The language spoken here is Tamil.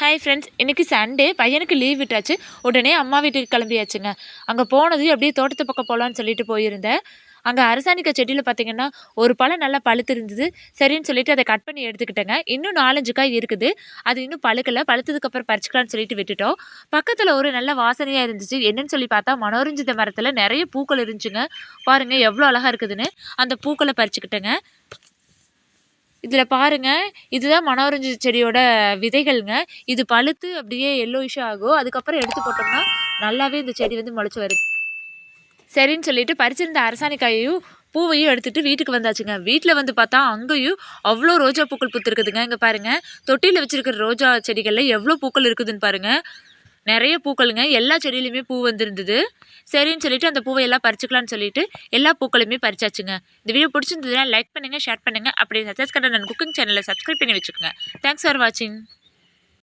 ஹாய் ஃப்ரெண்ட்ஸ், இன்றைக்கி சண்டே. பையனுக்கு லீவ் விட்டாச்சு. உடனே அம்மா வீட்டுக்கு கிளம்பியாச்சுங்க. அங்கே போனது அப்படியே தோட்டத்து பக்கம் போகலான்னு சொல்லிட்டு போயிருந்தேன். அங்கே அரசாணிக்காய் செடியில் பார்த்தீங்கன்னா ஒரு பழம் நல்லா பழுத்து இருந்தது. சரின்னு சொல்லிட்டு அதை கட் பண்ணி எடுத்துக்கிட்டேங்க. இன்னும் 4-5 காய் இருக்குது. அது இன்னும் பழுக்கலை. பழுத்ததுக்கப்புறம் பறிச்சுக்கலான்னு சொல்லிட்டு விட்டுட்டோம். பக்கத்தில் ஒரு நல்ல வாசனையாக இருந்துச்சு. என்னன்னு சொல்லி பார்த்தா மனோரஞ்சித மரத்தில் நிறைய பூக்கள் இருந்துச்சுங்க. பாருங்கள் எவ்வளோ அழகாக இருக்குதுன்னு. அந்த பூக்களை பறிச்சுக்கிட்டேங்க. இதில் பாருங்க, இதுதான் மனோரஞ்சி செடியோட விதைகள்ங்க. இது பழுத்து அப்படியே எல்லோயிஷ்ஷா ஆகும். அதுக்கப்புறம் எடுத்து போட்டோம்னா நல்லாவே இந்த செடி வந்து முளைச்சி வருது. சரின்னு சொல்லிட்டு பறிச்சிருந்த அரசாணிக்காயையும் பூவையும் எடுத்துட்டு வீட்டுக்கு வந்தாச்சுங்க. வீட்டில் வந்து பார்த்தா அங்கேயும் அவ்வளோ ரோஜா பூக்கள் பூத்துருக்குதுங்க. இங்கே பாருங்க, தொட்டியில் வச்சிருக்கிற ரோஜா செடிகளில் எவ்வளோ பூக்கள் இருக்குதுன்னு பாருங்க. நிறைய பூக்களுங்க. எல்லா செடியிலையுமே பூ வந்திருந்தது. சரின்னு சொல்லிட்டு அந்த பூவை எல்லாம் பறிச்சுக்கலான்னு சொல்லிட்டு எல்லா பூக்களுமே பறிச்சாச்சுங்க. இந்த வீடியோ பிடிச்சிருந்ததுன்னா லைக் பண்ணுங்கள், ஷேர் பண்ணுங்கள். அப்படியே சத்யாஸ் கண்ணன் குக்கிங் சேனலை சப்ஸ்கிரைப் பண்ணி வச்சுக்கோங்க. தேங்க்ஸ் ஃபார் வாட்சிங்.